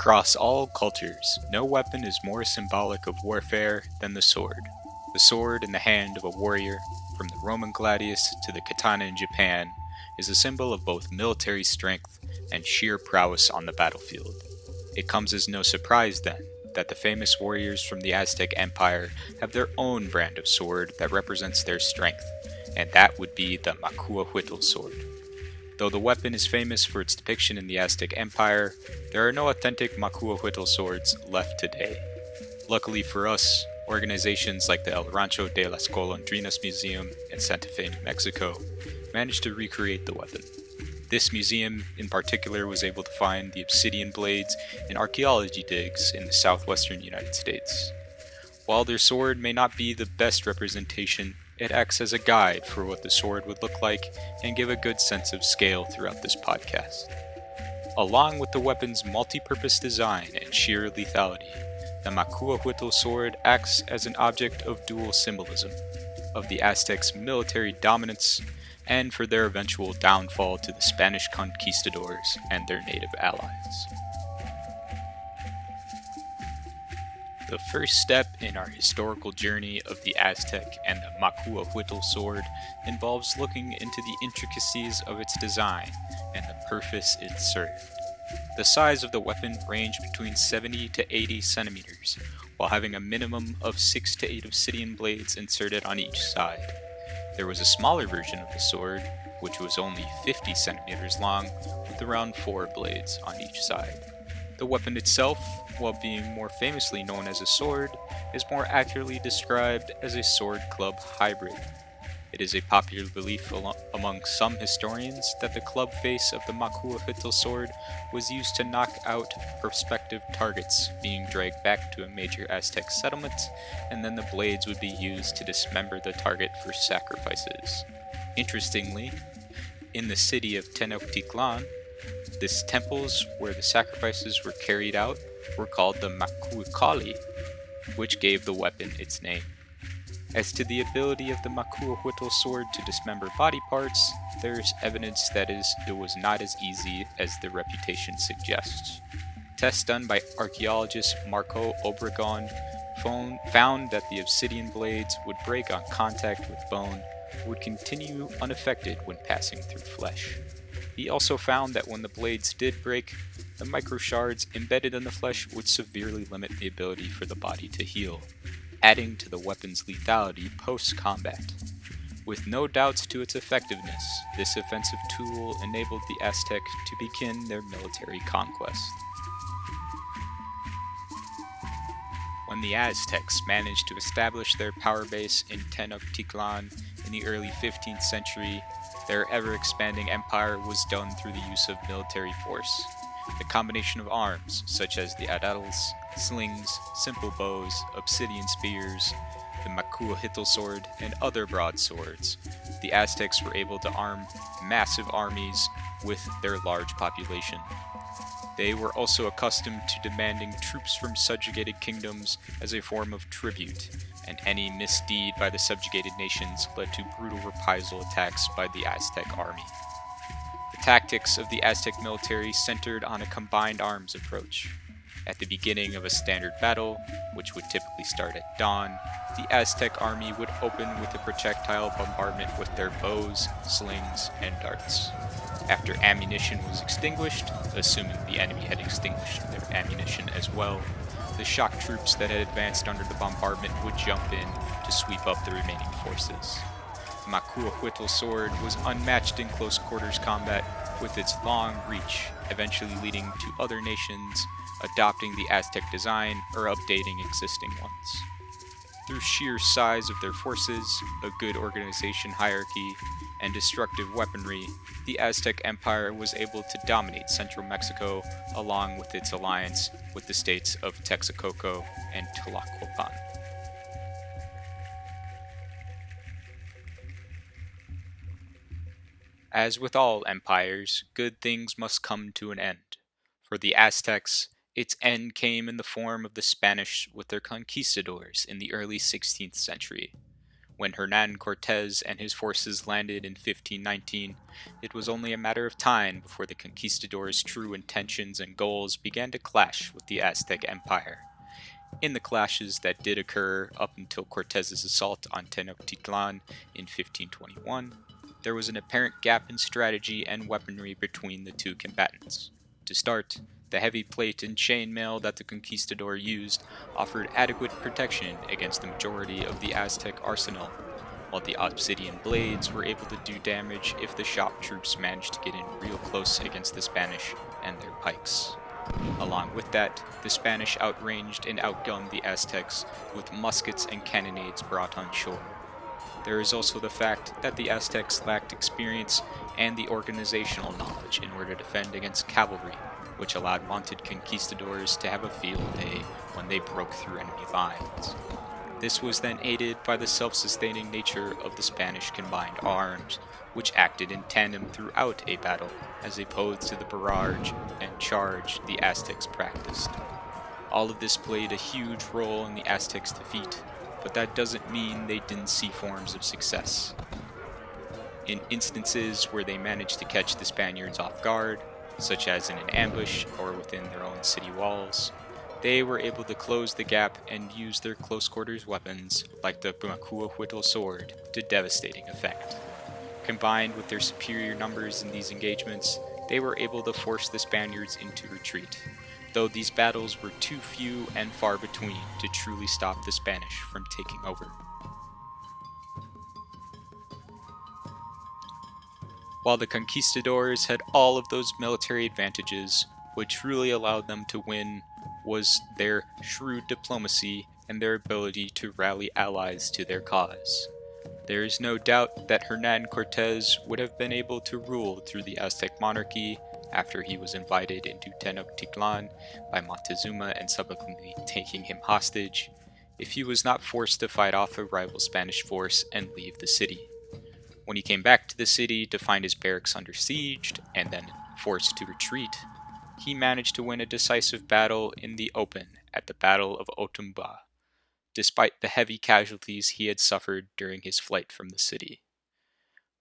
Across all cultures, no weapon is more symbolic of warfare than the sword. The sword in the hand of a warrior, from the Roman gladius to the katana in Japan, is a symbol of both military strength and sheer prowess on the battlefield. It comes as no surprise, then, that the famous warriors from the Aztec Empire have their own brand of sword that represents their strength, and that would be the Macuahuitl sword. Though the weapon is famous for its depiction in the Aztec Empire, there are no authentic Macuahuitl swords left today. Luckily for us, organizations like the El Rancho de las Golondrinas Museum in Santa Fe, New Mexico, managed to recreate the weapon. This museum, in particular, was able to find the obsidian blades in archaeology digs in the southwestern United States. While their sword may not be the best representation, it acts as a guide for what the sword would look like and give a good sense of scale throughout this podcast. Along with the weapon's multi-purpose design and sheer lethality, the Macuahuitl sword acts as an object of dual symbolism, of the Aztecs' military dominance and for their eventual downfall to the Spanish conquistadors and their native allies. The first step in our historical journey of the Aztec and the Macuahuitl sword involves looking into the intricacies of its design and the purpose it served. The size of the weapon ranged between 70 to 80 centimeters, while having a minimum of 6 to 8 obsidian blades inserted on each side. There was a smaller version of the sword, which was only 50 centimeters long, with around 4 blades on each side. The weapon itself, while being more famously known as a sword, is more accurately described as a sword-club hybrid. It is a popular belief among some historians that the club face of the Macuahuitl sword was used to knock out prospective targets being dragged back to a major Aztec settlement, and then the blades would be used to dismember the target for sacrifices. Interestingly, in the city of Tenochtitlan, the temples where the sacrifices were carried out were called the Macuahuitl, which gave the weapon its name. As to the ability of the Macuahuitl sword to dismember body parts, there is evidence that it was not as easy as the reputation suggests. Tests done by archaeologist Marco Obregon found that the obsidian blades would break on contact with bone, but would continue unaffected when passing through flesh. He also found that when the blades did break, the microshards embedded in the flesh would severely limit the ability for the body to heal, adding to the weapon's lethality post-combat. With no doubts to its effectiveness, this offensive tool enabled the Aztec to begin their military conquest. When the Aztecs managed to establish their power base in Tenochtitlan in the early 15th century, their ever-expanding empire was done through the use of military force. The combination of arms, such as the adalas, slings, simple bows, obsidian spears, the Macuahuitl sword, and other broadswords, the Aztecs were able to arm massive armies with their large population. They were also accustomed to demanding troops from subjugated kingdoms as a form of tribute, and any misdeed by the subjugated nations led to brutal reprisal attacks by the Aztec army. The tactics of the Aztec military centered on a combined arms approach. At the beginning of a standard battle, which would typically start at dawn, the Aztec army would open with a projectile bombardment with their bows, slings, and darts. After ammunition was extinguished, assuming the enemy had extinguished their ammunition as well, the shock troops that had advanced under the bombardment would jump in to sweep up the remaining forces. The Macuahuitl sword was unmatched in close quarters combat, with its long reach eventually leading to other nations adopting the Aztec design or updating existing ones. Through sheer size of their forces, a good organization hierarchy, and destructive weaponry, the Aztec Empire was able to dominate central Mexico along with its alliance with the states of Texcoco and Tlacopan. As with all empires, good things must come to an end. For the Aztecs, its end came in the form of the Spanish with their conquistadors in the early 16th century. When Hernan Cortes and his forces landed in 1519, it was only a matter of time before the conquistadors' true intentions and goals began to clash with the Aztec Empire. In the clashes that did occur up until Cortez's assault on Tenochtitlan in 1521, there was an apparent gap in strategy and weaponry between the two combatants. To start, the heavy plate and chainmail that the conquistador used offered adequate protection against the majority of the Aztec arsenal, while the obsidian blades were able to do damage if the shock troops managed to get in real close against the Spanish and their pikes. Along with that, the Spanish outranged and outgunned the Aztecs with muskets and cannonades brought on shore. There is also the fact that the Aztecs lacked experience and the organizational knowledge in order to defend against cavalry, which allowed mounted conquistadors to have a field day when they broke through enemy lines. This was then aided by the self-sustaining nature of the Spanish combined arms, which acted in tandem throughout a battle, as opposed to the barrage and charge the Aztecs practiced. All of this played a huge role in the Aztecs' defeat, but that doesn't mean they didn't see forms of success. In instances where they managed to catch the Spaniards off guard, such as in an ambush or within their own city walls, they were able to close the gap and use their close quarters weapons, like the Macuahuitl sword, to devastating effect. Combined with their superior numbers in these engagements, they were able to force the Spaniards into retreat, though these battles were too few and far between to truly stop the Spanish from taking over. While the conquistadors had all of those military advantages, what truly allowed them to win was their shrewd diplomacy and their ability to rally allies to their cause. There is no doubt that Hernan Cortes would have been able to rule through the Aztec monarchy after he was invited into Tenochtitlan by Montezuma and subsequently taking him hostage, if he was not forced to fight off a rival Spanish force and leave the city. When he came back to the city to find his barracks under siege and then forced to retreat, he managed to win a decisive battle in the open at the Battle of Otumba, despite the heavy casualties he had suffered during his flight from the city.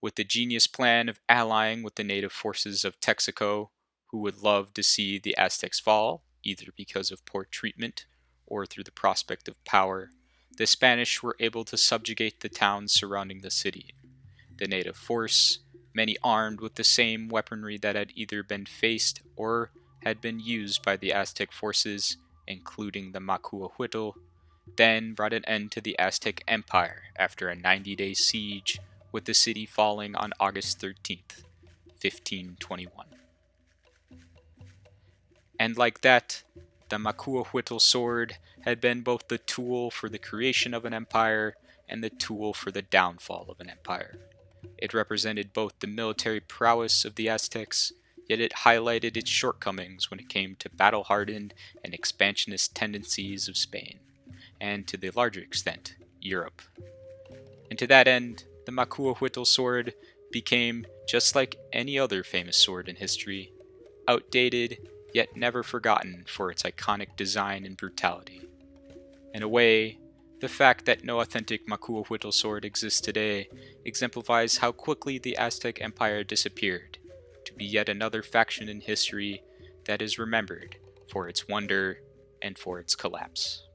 With the genius plan of allying with the native forces of Texaco, who would love to see the Aztecs fall, either because of poor treatment or through the prospect of power, the Spanish were able to subjugate the towns surrounding the city. The native force, many armed with the same weaponry that had either been faced or had been used by the Aztec forces, including the Macuahuitl, then brought an end to the Aztec Empire after a 90-day siege, with the city falling on August 13th, 1521. And like that, the Macuahuitl sword had been both the tool for the creation of an empire and the tool for the downfall of an empire. It represented both the military prowess of the Aztecs, yet it highlighted its shortcomings when it came to battle-hardened and expansionist tendencies of Spain, and to the larger extent, Europe. And to that end, the Macuahuitl sword became, just like any other famous sword in history, outdated yet never forgotten for its iconic design and brutality. In a way, the fact that no authentic Macuahuitl sword exists today exemplifies how quickly the Aztec Empire disappeared, to be yet another faction in history that is remembered for its wonder and for its collapse.